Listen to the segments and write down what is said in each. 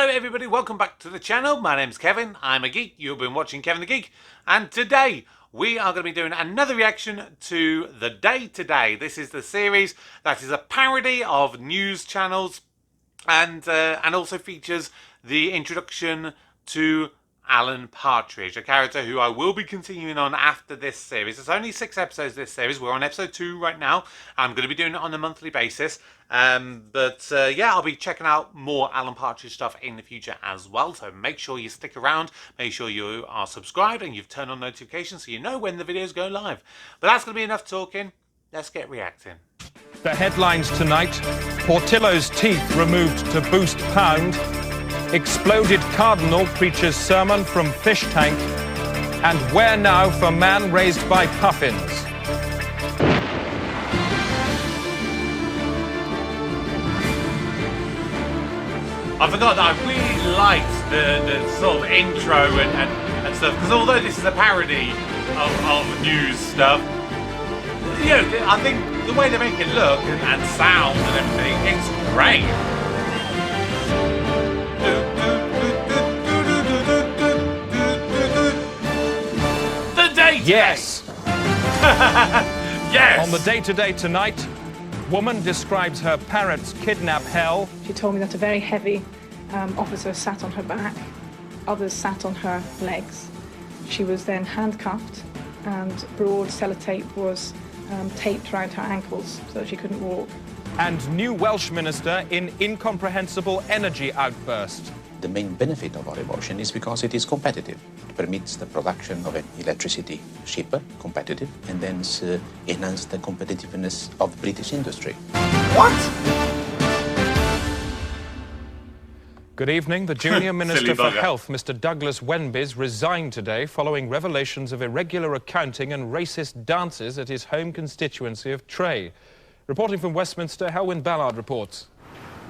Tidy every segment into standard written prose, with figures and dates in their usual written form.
Hello everybody, welcome back to the channel. My name's Kevin, I'm a geek. You've been watching Kevin the Geek, and today we are going to be doing another reaction to The Day Today. This is the series that is a parody of news channels and also features the introduction to Alan Partridge, a character who I will be continuing on after this series. There's only 6 episodes this series. We're on episode 2 right now. I'm going to be doing it on a monthly basis. Yeah, I'll be checking out more Alan Partridge stuff in the future as well. So make sure you stick around. Make sure you are subscribed and you've turned on notifications so you know when the videos go live. But that's going to be enough talking. Let's get reacting. The headlines tonight: Portillo's teeth removed to boost pound, exploded cardinal preaches sermon from fish tank, and where now for man raised by puffins. I forgot that I really liked the sort of intro and stuff, because although this is a parody of news stuff, you know, I think the way they make it look and sound and everything, it's great. The Day Today. Yes. Yes. On the Day Today tonight, woman describes her parrot's kidnap hell. She told me that a very heavy officer sat on her back, others sat on her legs. She was then handcuffed and broad sellotape was taped around her ankles so that she couldn't walk. And new Welsh minister in incomprehensible energy outburst. The main benefit of our emotion is because it is competitive. It permits the production of electricity cheaper, competitive, and then enhance the competitiveness of British industry. What? Good evening. The Junior Minister for Health, Mr. Douglas Wenbys, resigned today following revelations of irregular accounting and racist dances at his home constituency of Tray. Reporting from Westminster, Helwyn Ballard reports.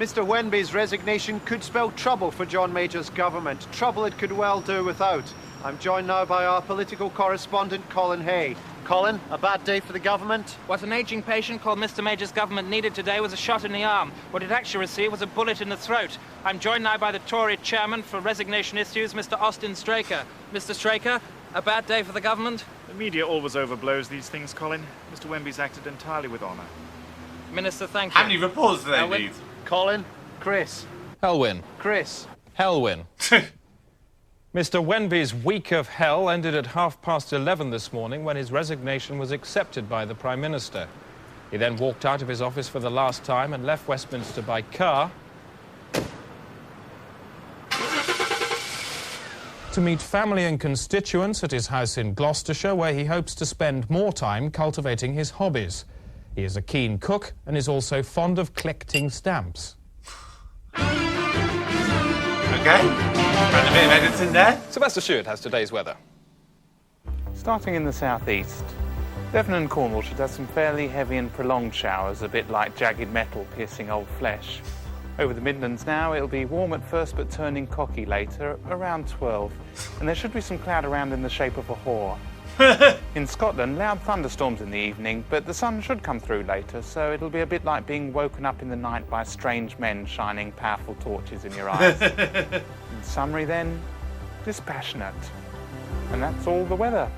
Mr. Wenby's resignation could spell trouble for John Major's government, trouble it could well do without. I'm joined now by our political correspondent, Colin Hay. Colin, a bad day for the government? What an ageing patient called Mr. Major's government needed today was a shot in the arm. What it actually received was a bullet in the throat. I'm joined now by the Tory chairman for resignation issues, Mr. Austin Straker. Mr. Straker, a bad day for the government? The media always overblows these things, Colin. Mr. Wenby's acted entirely with honour. Minister, thank you. How many reports do they need? Colin, Chris. Helwyn. Chris. Helwyn. Mr. Wenby's week of hell ended at 11:30 this morning when his resignation was accepted by the Prime Minister. He then walked out of his office for the last time and left Westminster by car to meet family and constituents at his house in Gloucestershire, where he hopes to spend more time cultivating his hobbies. He is a keen cook and is also fond of collecting stamps. Okay. And a bit of editing there. Sylvester Stewart has today's weather. Starting in the southeast, Devon and Cornwall should have some fairly heavy and prolonged showers, a bit like jagged metal piercing old flesh. Over the Midlands now, it'll be warm at first but turning cocky later, around 12. And there should be some cloud around in the shape of a whore. In Scotland, loud thunderstorms in the evening, but the sun should come through later, so it'll be a bit like being woken up in the night by strange men shining powerful torches in your eyes. In summary then, dispassionate. And that's all the weather.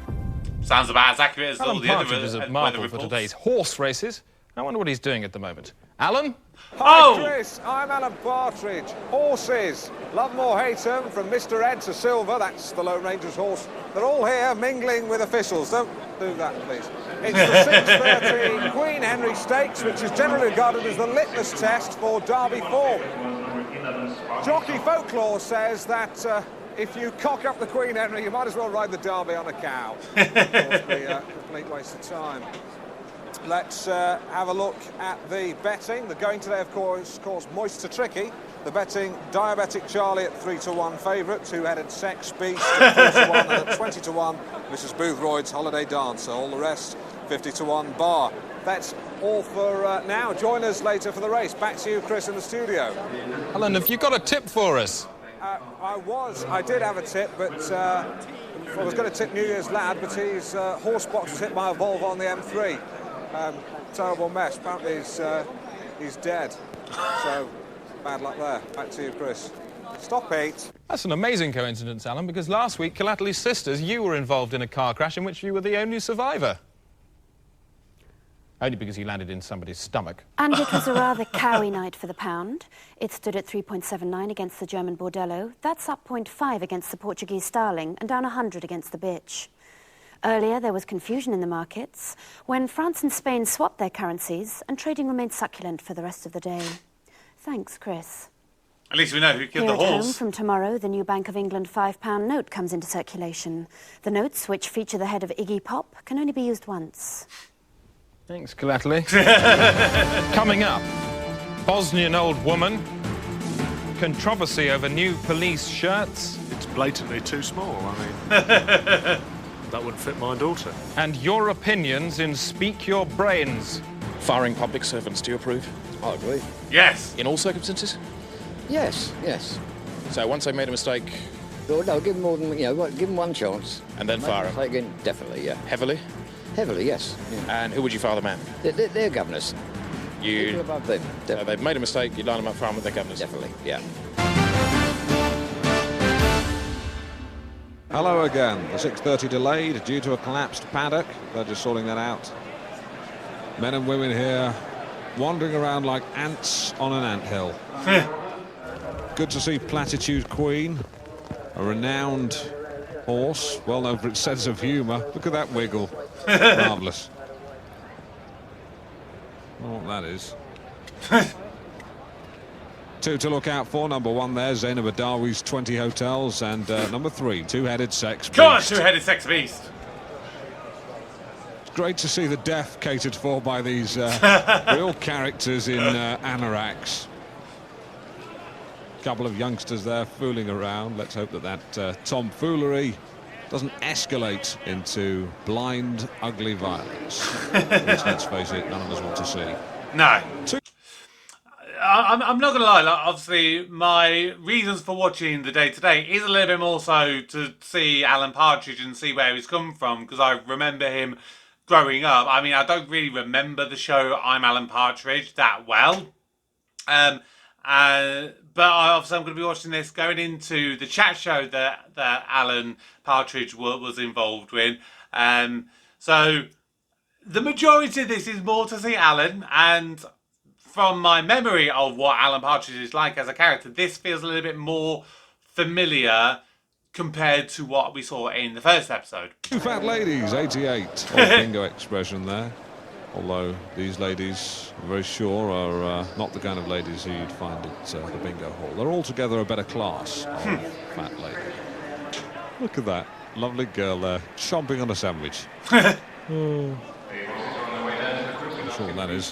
Sounds about as accurate as all Alan the other Partridge is at weather Marvel reports. for today's horse races. I wonder what he's doing at the moment. Alan? Oh! Hi Chris, I'm Alan Partridge. Horses. Love them or hate them, from Mr. Ed to Silver, that's the Lone Ranger's horse. They're all here mingling with officials. Don't do that, please. It's the 6:30 Queen Henry Stakes, which is generally regarded as the litmus test for Derby form. Jockey folklore says that if you cock up the Queen Henry, you might as well ride the Derby on a cow. Of course, be a complete waste of time. Let's have a look at the betting. The going today, of course, Moist to Tricky. The betting, Diabetic Charlie at 3-1 favourite, two-headed Sex Beast at 3-1 and at 20-1, Mrs. Boothroyd's Holiday Dancer. All the rest, 50-1 bar. That's all for now. Join us later for the race. Back to you, Chris, in the studio. Alan, have you got a tip for us? I did have a tip, but I was going to tip New Year's Lad, but his horse box was hit by a Volvo on the M3. Terrible mess. Apparently he's dead. So bad luck there. Back to you, Chris. Stop it. That's an amazing coincidence, Alan, because last week, Collaterally's sisters, you were involved in a car crash in which you were the only survivor. Only because you landed in somebody's stomach. And it was a rather cowy night for the pound. It stood at 3.79 against the German Bordello. That's up 0.5 against the Portuguese sterling and down 100 against the bitch. Earlier, there was confusion in the markets when France and Spain swapped their currencies and trading remained succulent for the rest of the day. Thanks, Chris. At least we know who killed Here the at home, horse. from tomorrow, the new Bank of England £5 note comes into circulation. The notes, which feature the head of Iggy Pop, can only be used once. Thanks, Collaterally. Coming up, Bosnian old woman, controversy over new police shirts. It's blatantly too small, I mean. That wouldn't fit my daughter. And your opinions in Speak Your Brains. Firing public servants, do you approve? I agree. Yes. In all circumstances? Yes, yes. So once they've made a mistake... Well, no, give them more than, give them one chance. And then fire them? Again, definitely, yeah. Heavily? Heavily, yes. Yeah. And who would you fire them at? They're governors. You... above them. So they've made a mistake, you line them up, fire them with their governors? Definitely, yeah. Hello again. The 6:30 delayed due to a collapsed paddock. They're just sorting that out. Men and women here wandering around like ants on an anthill. Good to see Platitude Queen, a renowned horse, well known for its sense of humour. Look at that wiggle. Marvellous. I don't know what that is. Two to look out for. Number one there, Zainab Adawi's 20 Hotels, and number three, Two-Headed Sex Beast. Come on, Two-Headed Sex Beast. It's great to see the deaf catered for by these real characters in anoraks. Couple of youngsters there fooling around. Let's hope that that tomfoolery doesn't escalate into blind, ugly violence. Which, let's face it, none of us want to see. No. I'm not going to lie, like, obviously my reasons for watching The Day Today is a little bit more so to see Alan Partridge and see where he's come from, because I remember him growing up. I mean, I don't really remember the show I'm Alan Partridge that well. But obviously I'm going to be watching this going into the chat show that Alan Partridge was involved with. So the majority of this is more to see Alan, and from my memory of what Alan Partridge is like as a character, this feels a little bit more familiar compared to what we saw in the first episode. Two fat ladies, 88. Old bingo expression there. Although these ladies, I'm very sure, are not the kind of ladies who you'd find at the bingo hall. They're altogether a better class of fat lady. Look at that lovely girl there, chomping on a sandwich. I'm sure what that is.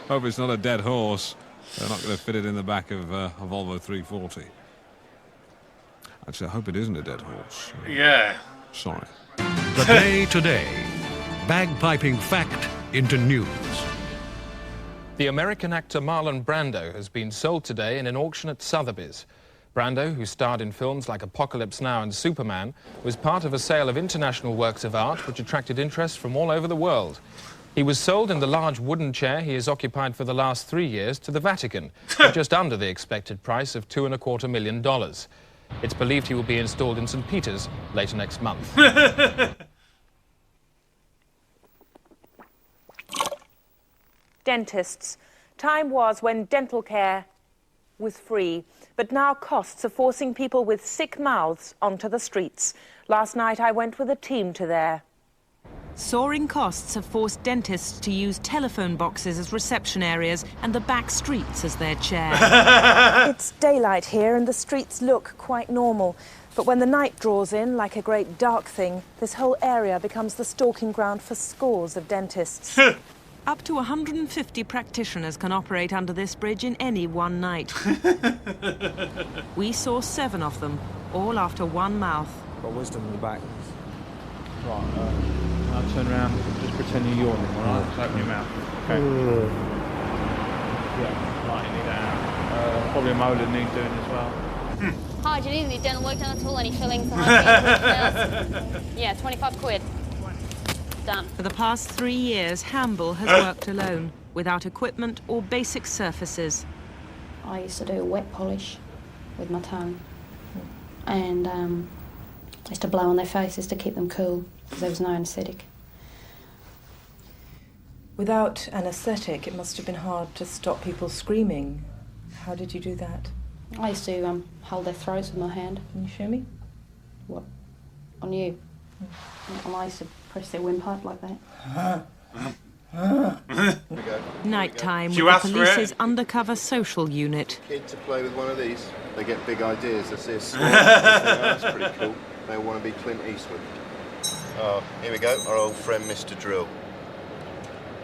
Hope it's not a dead horse. They're not going to fit it in the back of a Volvo 340. Actually, I hope it isn't a dead horse. Yeah. Sorry. The Day Today. Bagpiping fact into news. The American actor Marlon Brando has been sold today in an auction at Sotheby's. Brando, who starred in films like Apocalypse Now and Superman, was part of a sale of international works of art which attracted interest from all over the world. He was sold in the large wooden chair he has occupied for the last 3 years to the Vatican, for just under the expected price of $2.25 million. It's believed he will be installed in St. Peter's later next month. Dentists. Time was when dental care was free, but now costs are forcing people with sick mouths onto the streets. Last night I went with a team to there. Soaring costs have forced dentists to use telephone boxes as reception areas and the back streets as their chair. It's daylight here and the streets look quite normal. But when the night draws in, like a great dark thing, this whole area becomes the stalking ground for scores of dentists. Up to 150 practitioners can operate under this bridge in any one night. We saw 7 of them, all after one mouth. Got wisdom in the back. Right, I'll turn around, just pretend you're yawning, all right? Just open your mouth. Okay. Yeah, right, you need that out. Probably a molar needs doing as well. Hi, do you need any dental work done at all? Any fillings? Yeah, 25 quid. Done. For the past 3 years, Hamble has worked alone, without equipment or basic surfaces. I used to do a wet polish with my tongue. And I used to blow on their faces to keep them cool, because there was no anaesthetic. Without anaesthetic, it must have been hard to stop people screaming. How did you do that? I used to hold their throats with my hand. Can you show me? What? On you? And I used to press their windpipe like that. Nighttime with the police's undercover social unit. Kid to play with one of these. They get big ideas. They see a swan. They think, oh, that's pretty cool. They want to be Clint Eastwood. Oh, here we go. Our old friend, Mr. Drill.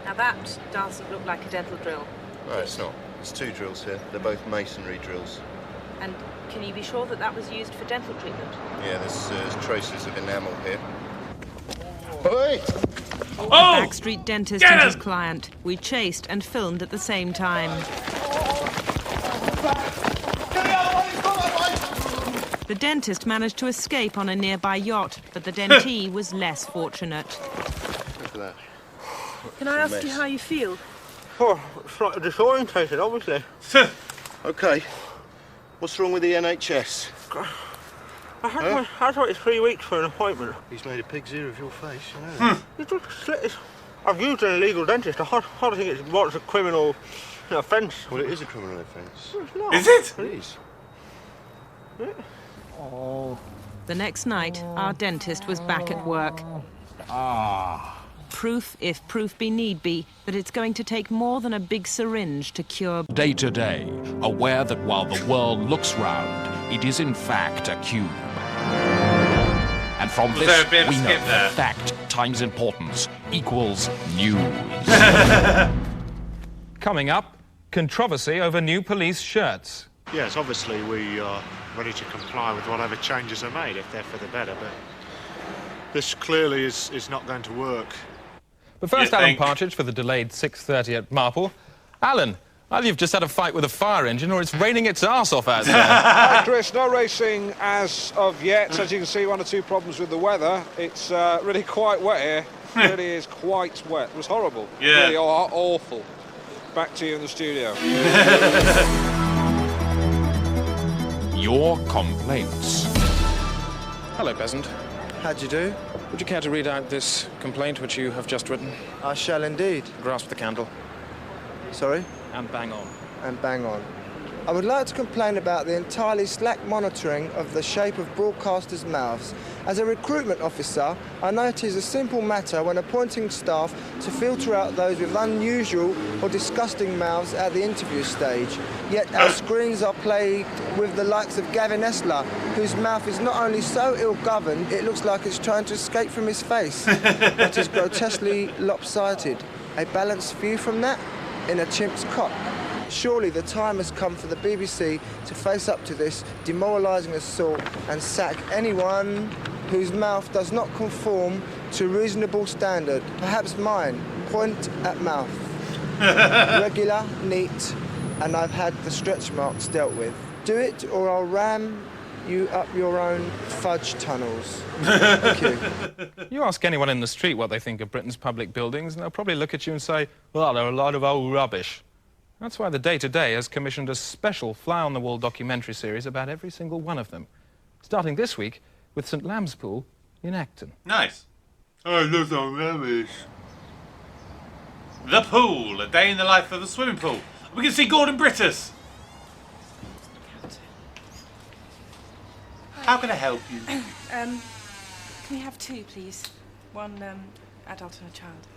Now that doesn't look like a dental drill. No, it's not. There's two drills here. They're both masonry drills. And can you be sure that that was used for dental treatment? Yeah, there's traces of enamel here. Oi! A backstreet dentist and his client. We chased and filmed at the same time. The dentist managed to escape on a nearby yacht, but the dentee was less fortunate. Look at that. Can I ask you how you feel? Oh, slightly disorientated, obviously. OK. What's wrong with the NHS? I had to wait 3 weeks for an appointment. He's made a pig's ear of your face, you know. I've used an illegal dentist. I don't think it's what's a criminal offence. Well, it is a criminal offence. It's not. Is it? It is. Yeah. Oh. The next night, our dentist was back at work. Proof, if proof be need be, that it's going to take more than a big syringe to cure. Day to day, aware that while the world looks round, it is in fact a cube. And from Was this, there a bit of we know skip there? that fact times importance equals news. Coming up, controversy over new police shirts. Yes, obviously we are ready to comply with whatever changes are made if they're for the better, but this clearly is not going to work. But first, Alan Partridge for the delayed 6:30 at Marple. Alan, either you've just had a fight with a fire engine or it's raining its arse off out there. Hi, Chris. No racing as of yet. As you can see, 1 or 2 problems with the weather. It's really quite wet here. It really is quite wet. It was horrible. Yeah. Really awful. Back to you in the studio. Your complaints. Hello, peasant. How'd you do? Would you care to read out this complaint which you have just written? I shall indeed. Grasp the candle. Sorry? And bang on. And bang on. I would like to complain about the entirely slack monitoring of the shape of broadcasters' mouths. As a recruitment officer, I know it is a simple matter when appointing staff to filter out those with unusual or disgusting mouths at the interview stage. Yet our screens are plagued with the likes of Gavin Esler, whose mouth is not only so ill-governed, it looks like it's trying to escape from his face, but is grotesquely lopsided. A balanced view from that? In a chimp's cock. Surely the time has come for the BBC to face up to this demoralising assault and sack anyone whose mouth does not conform to reasonable standard. Perhaps mine. Point at mouth. Regular, neat, and I've had the stretch marks dealt with. Do it or I'll ram you up your own fudge tunnels. Thank you. You ask anyone in the street what they think of Britain's public buildings, and they'll probably look at you and say, well, they're a lot of old rubbish. That's why the Day Today has commissioned a special fly-on-the-wall documentary series about every single one of them, starting this week with St Lamb's Pool in Acton. Nice. Oh, those are rubbish. The Pool, a day in the life of the swimming pool. We can see Gordon Brittus. How can I help you? Can we have 2, please? One adult and a child.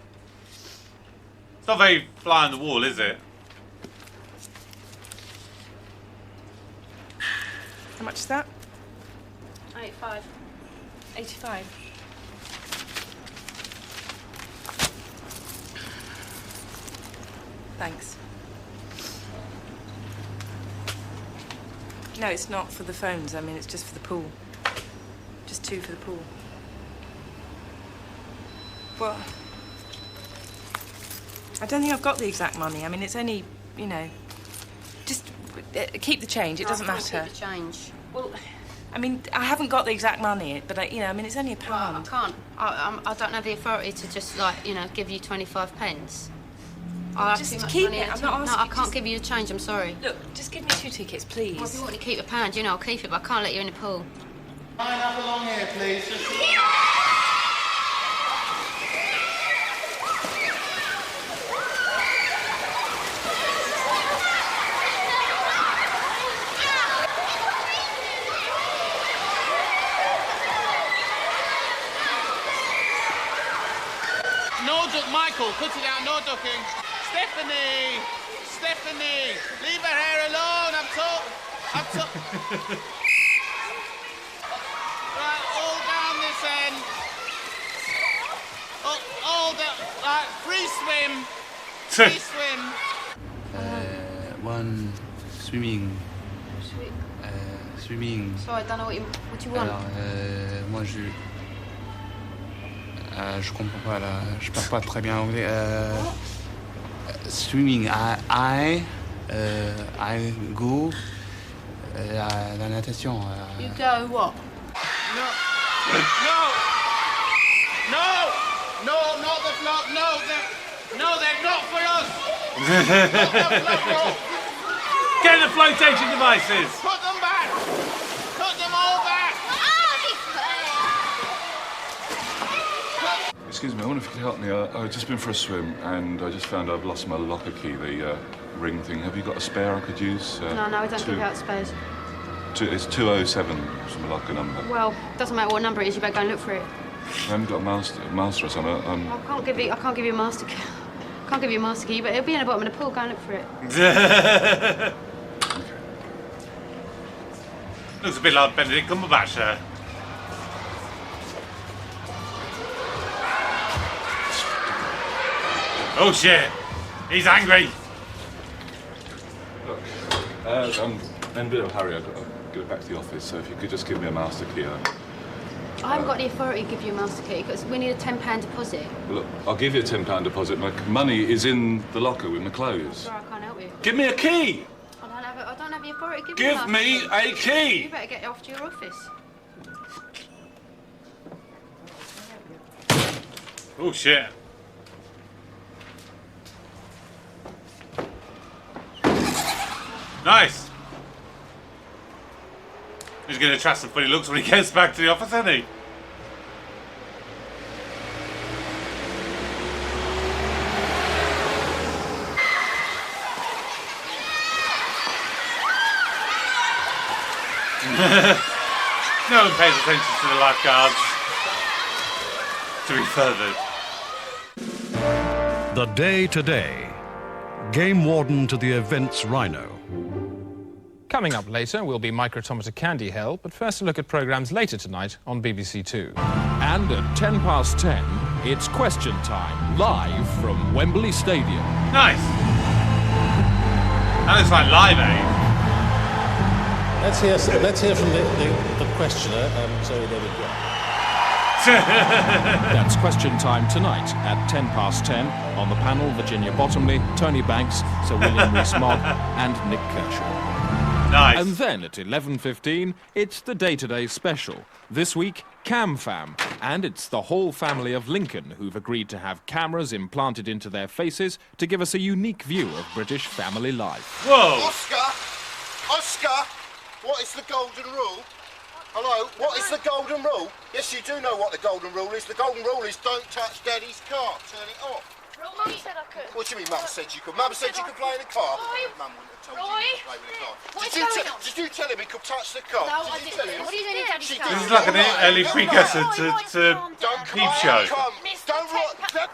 It's not very fly on the wall, is it? How much is that? 85. 85. Thanks. No, it's not for the phones. I mean, it's just for the pool. Just 2 for the pool. Well, I don't think I've got the exact money. I mean, it's only, you know, just keep the change. It doesn't matter. Keep the change. Well, I mean, I haven't got the exact money, but I mean, it's only £1. Well, I can't. I don't have the authority to just, like, you know, give you 25 pence. I'll have Just too much keep money. it. I'm not No, I asking. can't give you the change, I'm sorry. Look, just give me 2 tickets, please. Well, if you want to keep a pound, you know, I'll keep it, but I can't let you in the pool. Line up along here, please. No duck, Michael, cut it out, no ducking. Stephanie! Stephanie! Leave her hair alone, I'm told. Right, all down this end. All down, right, free swim. Free swim. One swimming. Swimming. Sorry, I don't know what you want. Alors, moi je comprends pas là, je parle pas très bien anglais. Swimming, I go la natation. You go what? No, not the float. No, they're not for us. Not the float, no. Get the flotation devices. Put them back. Put them all back. Excuse me, I wonder if you could help me. I've just been for a swim and I just found I've lost my locker key, the ring thing. Have you got a spare I could use? No, we don't give out spares. It's 207, some locker number. Well, doesn't matter what number it is, you better go and look for it. I haven't got a master or something. I can't give you a master key. I can't give you a master key, but it'll be in the bottom of the pool. Go and look for it. Looks a bit like Benedict Cumberbatch there. Oh shit! He's angry! Look, I'm in a bit of a hurry. I've got to get back to the office, so if you could just give me a master key. I haven't got the authority to give you a master key because we need a £10 deposit. Look, I'll give you a £10 deposit. My money is in the locker with my clothes. Sorry, I can't help you. Give me a key! I don't have the authority to Give me a key! You better get off to your office. Oh shit! Nice! He's going to try some funny looks when he gets back to the office, isn't he? No one pays attention to the lifeguards. To be furthered. The Day Today. Game Warden to the event's Rhino. Coming up later will be Microtometer Candy Hell, but first a look at programmes later tonight on BBC Two. And at 10:10, it's question time, live from Wembley Stadium. Nice! That looks like Live Aid. Let's hear from the questioner. So there we go. That's question time tonight at 10:10 on the panel Virginia Bottomley, Tony Banks, Sir William Rees-Mogg and Nick Kershaw. Nice. And then at 11:15, it's the Day Today special. This week, Cam Fam, and it's the whole family of Lincoln who've agreed to have cameras implanted into their faces to give us a unique view of British family life. Whoa! Oscar, what is the golden rule? Hello, what is the golden rule? Yes, you do know what the golden rule is. The golden rule is don't touch Daddy's car. Turn it off. Mum said I could. What do you mean Mum said you could? Mum said you could play in the car. Mum wouldn't have told you you could play with the car. What's going on? Did you tell him he could touch the car? No, I didn't. What are you doing in Daddy's car? This is like an early precursor to Peep Show. Don't rock that.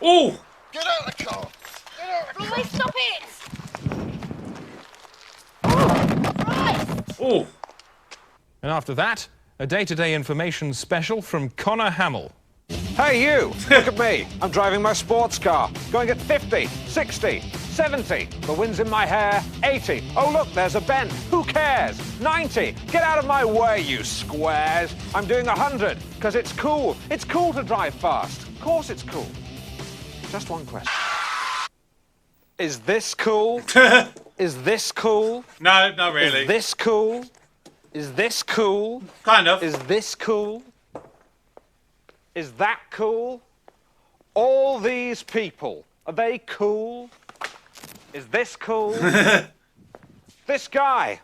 Oh! Get out of the car. Get out of the car. Roy, stop it! Oh! And after that, a day-to-day information special from Connor Hamill. Hey you, look at me. I'm driving my sports car, going at 50, 60, 70. The wind's in my hair, 80. Oh look, there's a bend. Who cares? 90. Get out of my way, you squares. I'm doing 100, because it's cool. It's cool to drive fast. Of course it's cool. Just one question. Is this cool? Is this cool? No, not really. Is this cool? Is this cool? Kind of. Is this cool? Is that cool? All these people, are they cool? Is this cool? This guy.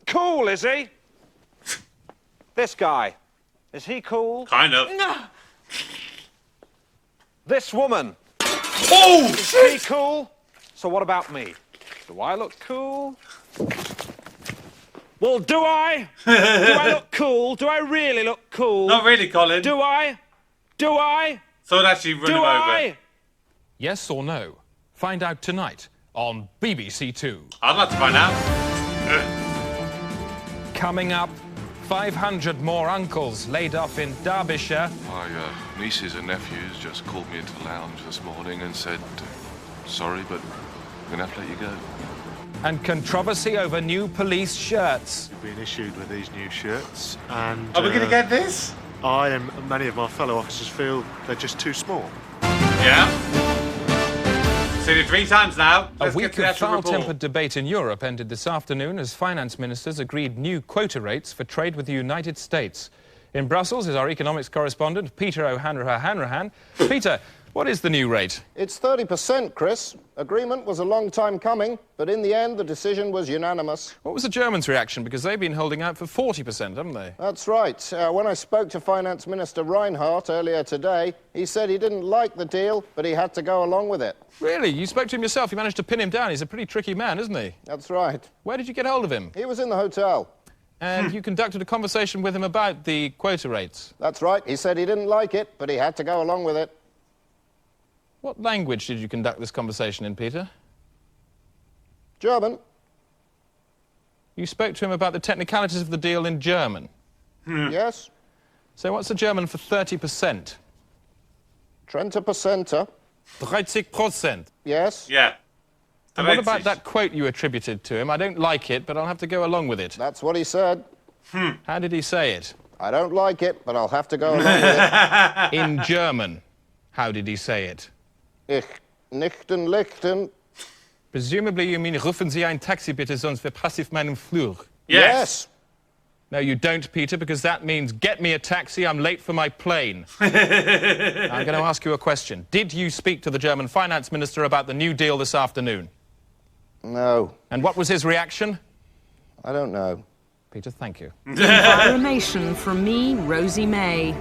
Cool, is he? This guy. Is he cool? Kind of. No. This woman. Oh! Is she cool? So what about me? Do I look cool? Well, do I? Do I look cool? Do I really look cool? Not really, Colin. Do I? Do I? So I'd actually run him over. I? Yes or no? Find out tonight on BBC Two. I'd like to find out. Coming up, 500 more uncles laid off in Derbyshire. My nieces and nephews just called me into the lounge this morning and said, sorry, but we're going to have to let you go. And controversy over new police shirts. We've been issued with these new shirts, and Are we going to get this? I and many of my fellow officers feel they're just too small. Yeah. Seen it 3 times now. A Let's get week to the of actual report. foul-tempered debate in Europe ended this afternoon as finance ministers agreed new quota rates for trade with the United States. In Brussels is our economics correspondent, Peter O'Hanrahan. Peter, what is the new rate? It's 30%, Chris. Agreement was a long time coming, but in the end, the decision was unanimous. What was the Germans' reaction? Because they've been holding out for 40%, haven't they? That's right. When I spoke to Finance Minister Reinhardt earlier today, he said he didn't like the deal, but he had to go along with it. Really? You spoke to him yourself? You managed to pin him down? He's a pretty tricky man, isn't he? That's right. Where did you get hold of him? He was in the hotel. And you conducted a conversation with him about the quota rates? That's right. He said he didn't like it, but he had to go along with it. What language did you conduct this conversation in, Peter? German. You spoke to him about the technicalities of the deal in German? Yes. So what's the German for 30%? 30%. 30%. Yes. Yeah. And what about that quote you attributed to him? I don't like it, but I'll have to go along with it. That's what he said. How did he say it? I don't like it, but I'll have to go along with it. In German, how did he say it? Ich nichten lichten. Presumably you mean, rufen Sie ein Taxi bitte, sonst verpasse ich meinen Flug. Yes. No, you don't, Peter, because that means get me a taxi, I'm late for my plane. I'm going to ask you a question. Did you speak to the German finance minister about the new deal this afternoon? No. And what was his reaction? I don't know. Peter, thank you. Environment from me, Rosie May.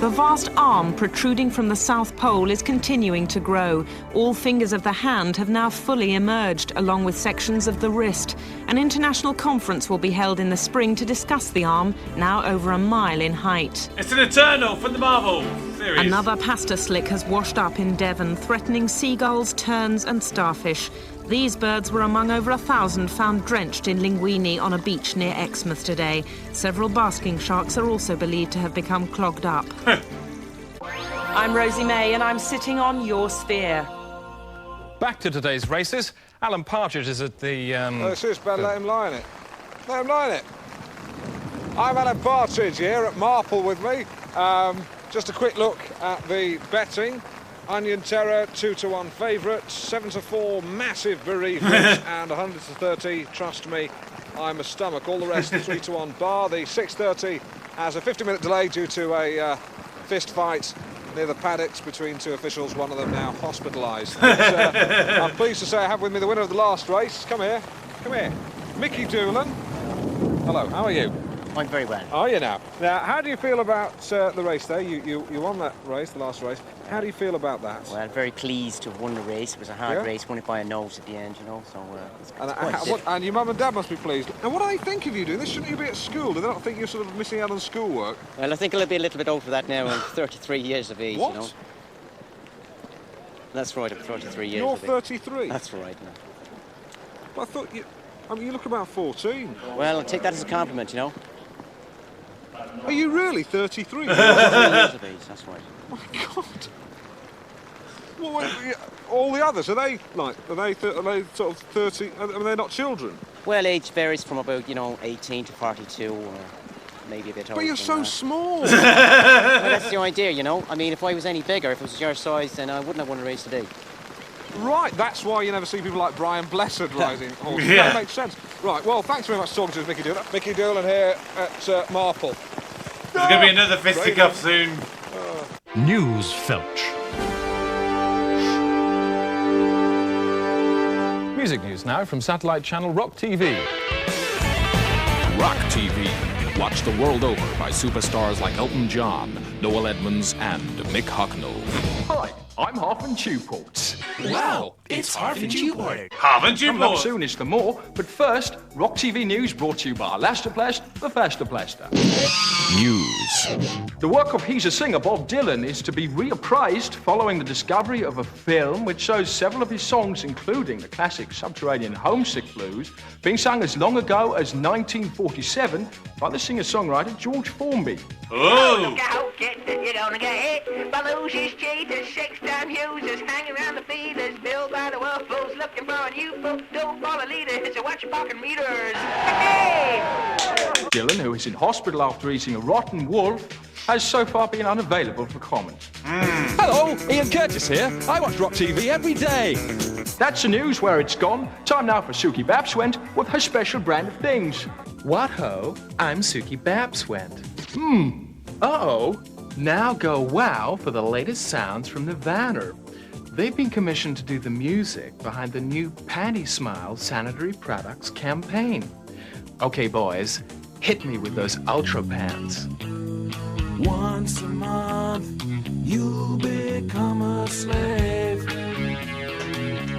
The vast arm protruding from the South Pole is continuing to grow. All fingers of the hand have now fully emerged, along with sections of the wrist. An international conference will be held in the spring to discuss the arm, now over a mile in height. It's an Eternal from the Marvel series. Another pasta slick has washed up in Devon, threatening seagulls, terns and starfish. These birds were among over 1,000 found drenched in linguini on a beach near Exmouth today. Several basking sharks are also believed to have become clogged up. I'm Rosie May and I'm sitting on your sphere. Back to today's races. Alan Partridge is at the... This is better, let him lie in it. Let him lie in it. I'm Alan Partridge here at Marple with me. Just a quick look at the betting. Onion Terror, 2-1 favourite, 7-4 massive bereavement, and 100-30, trust me, I'm a stomach. All the rest 3-1 bar. The 6:30 has a 50-minute delay due to a fist fight near the paddocks between 2 officials, one of them now hospitalised. I'm pleased to say I have with me the winner of the last race. Come here, Mickey Doolan. Hello, how are you? I'm very well. Are you now? Now, how do you feel about the race there? You won that race, the last race. How do you feel about that? Well, very pleased to have won the race. It was a hard race, won it by a nose at the end, you know, so it's and your mum and dad must be pleased. And what do they think of you doing this? Shouldn't you be at school? Do they not think you're sort of missing out on schoolwork? Well, I think I'll be a little bit over that now. I'm 33 years of age, what? You know. That's right, I'm 33 years You're of age. 33? That's right. No. Well, I thought you... I mean, you look about 14. Well, I'll take that as a compliment, you know. Are you really 33? 33 years of age, that's right. Oh, my God. Well, all the others, are they sort of 30? I mean, they're not children? Well, age varies from about, 18 to 42, or maybe a bit older. But you're so small! Well, that's the idea, you know. I mean, if I was any bigger, if it was your size, then I wouldn't have won a race today. Right, that's why you never see people like Brian Blessed riding horses. Yeah. That makes sense. Right, well, thanks very much for talking to us, Mickey Doolan. Mickey Doolan here at Marple. There's going to be another fisticuff soon. News Felch. Music news now from satellite channel Rock TV. Rock TV. Watched the world over by superstars like Elton John, Noel Edmonds, and Mick Hucknall. Hi, I'm Harvin Newport. Wow, it's Harvin Newport. Harvin Coming Newport. up soon is the more, but first, Rock TV News brought to you by Lasterplast, the Faster Plaster. News. The work of He's a Singer Bob Dylan is to be reappraised following the discovery of a film which shows several of his songs, including the classic Subterranean Homesick Blues, being sung as long ago as 1947 by the singer-songwriter George Formby. Oh! You're gonna get hit by Lucy's cheaters, 6-time users, hanging around the feeders, built by the waffles, looking for a new book, don't follow leaders, so watch your pocket meters. Hey! Dylan, who is in hospital after eating a rotten wolf, has so far been unavailable for comment. Hello, Ian Curtis here. I watch Rock TV every day. That's the news where it's gone. Time now for Suki Babswent with her special brand of things. What ho? I'm Suki Babswent. Uh-oh. Now go wow for the latest sounds from the Vanner. They've been commissioned to do the music behind the new Panty Smile sanitary products campaign. Okay, boys, hit me with those ultra pants. Once a month, you become a slave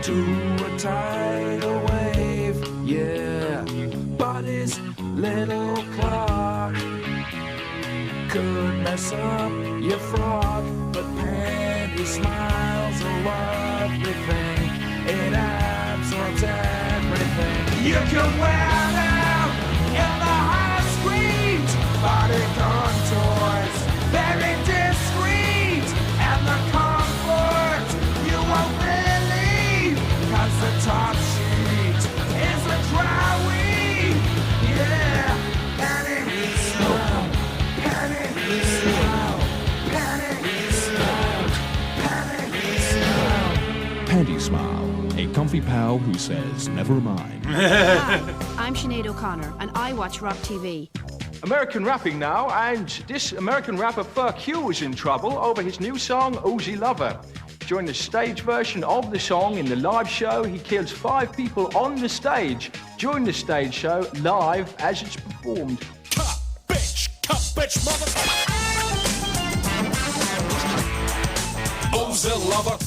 to a tidal wave, yeah. But his little clock could mess up your frock, but Panty Smile's a lovely thing. It absorbs everything. You can wear them in the high screens, body contours, very discreet, and the comfort you won't believe, 'cause the top sheet is a dry weed, yeah. Panty Smile, Panty Smile, Panty Smile, Panty Smile. Panty Smile, a comfy pal who says never mind. Hi, I'm Sinead O'Connor, and I watch Rock TV. American rapping now, and this American rapper Q is in trouble over his new song, Uzi Lover. During the stage version of the song in the live show, he kills 5 people on the stage during the stage show, live as it's performed. Cut, bitch, mother. Uzi Lover.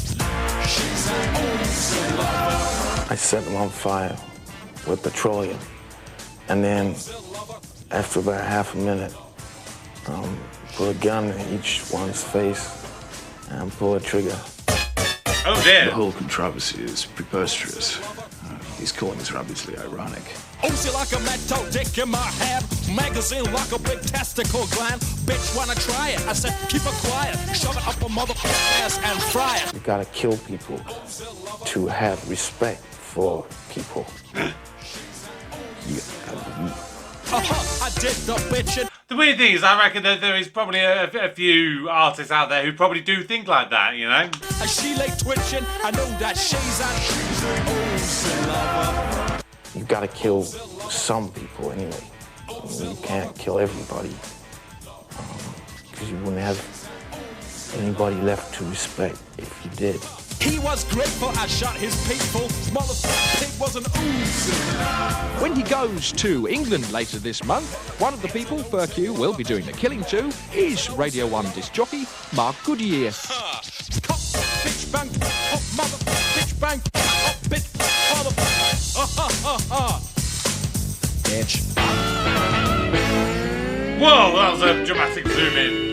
She's an Uzi Lover. I set them on fire with petroleum, and then after about half a minute, put a gun in each one's face and pull a trigger. Oh dear. The whole controversy is preposterous. He's calling this obviously ironic. Uzi like a metal dick in my head, magazine like a big testicle gland. Bitch wanna try it? I said keep it quiet, shove it up a motherfucker's ass and fry it. You gotta kill people to have respect for people. I did the bitchin'. The weird thing is, I reckon that there is probably a few artists out there who probably do think like that, you know? As she lay twitching, I know that she's an Uzi Lover. You gotta kill some people anyway. You can't kill everybody, because you wouldn't have anybody left to respect if you did. He was grateful I shot his people. Motherfucking pig was an Uzi. When he goes to England later this month, one of the people Q will be doing the killing to is Radio 1 disc jockey Mark Goodyear. Bitch bang, oh mother, bitch bang, oh bitch, mother, bitch. Whoa, that was a dramatic zoom in.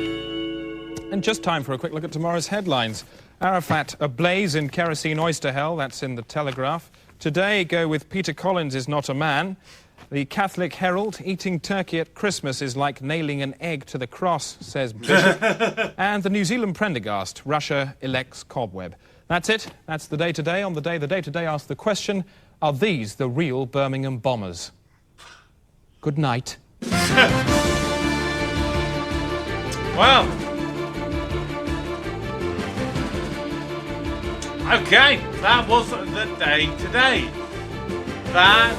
And just time for a quick look at tomorrow's headlines. Arafat ablaze in kerosene oyster hell, that's in the Telegraph. Today, go with Peter Collins is not a man. The Catholic Herald, eating turkey at Christmas is like nailing an egg to the cross, says Bishop. And the New Zealand Prendergast, Russia elects Cobweb. That's it. That's the Day Today. On the Day Today asks the question, are these the real Birmingham bombers? Good night. Well. Okay, that was the Day Today. That,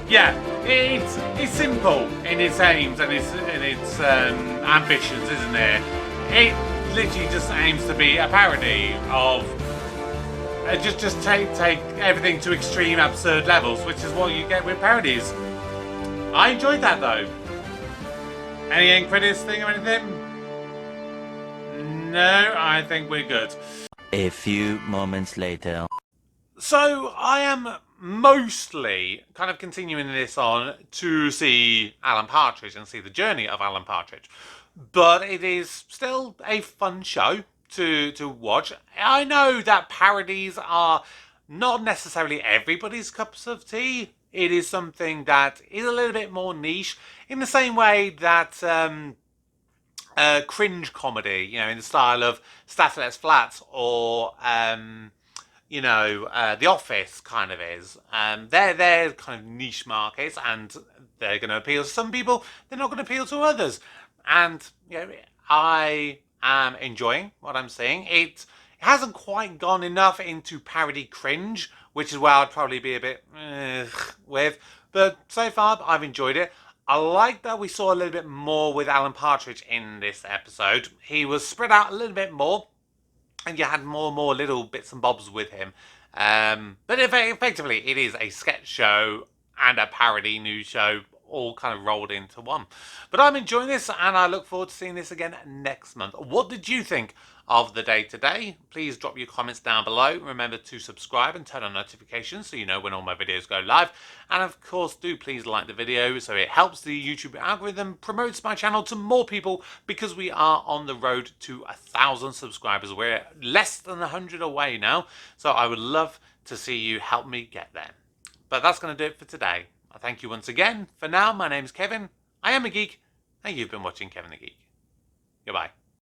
yeah, it's simple in its aims and its ambitions, isn't it? It literally just aims to be a parody of just take everything to extreme absurd levels, which is what you get with parodies. I enjoyed that though. Any end credits thing or anything? No, I think we're good. A few moments later. So I am mostly kind of continuing this on to see Alan Partridge and see the journey of Alan Partridge. But it is still a fun show to watch. I know that parodies are not necessarily everybody's cups of tea. It is something that is a little bit more niche, in the same way that cringe comedy, you know, in the style of Stath Lets Flats or The Office kind of is. They're kind of niche markets, and they're going to appeal to some people. They're not going to appeal to others. And I am enjoying what I'm seeing. It hasn't quite gone enough into parody cringe, which is where I'd probably be a bit with. But so far, I've enjoyed it. I like that we saw a little bit more with Alan Partridge in this episode. He was spread out a little bit more, and you had more and more little bits and bobs with him. But effectively, it is a sketch show and a parody news show all kind of rolled into one. But I'm enjoying this, and I look forward to seeing this again next month. What did you think of the day today? Please drop your comments down below. Remember to subscribe and turn on notifications so you know when all my videos go live. And of course, do please like the video so it helps the YouTube algorithm, promotes my channel to more people, because we are on the road to 1,000 subscribers. We're less than 100 away now, so I would love to see you help me get there. But that's going to do it for today. I thank you once again. For now, my name's Kevin. I am a geek, and you've been watching Kevin the Geek. Goodbye.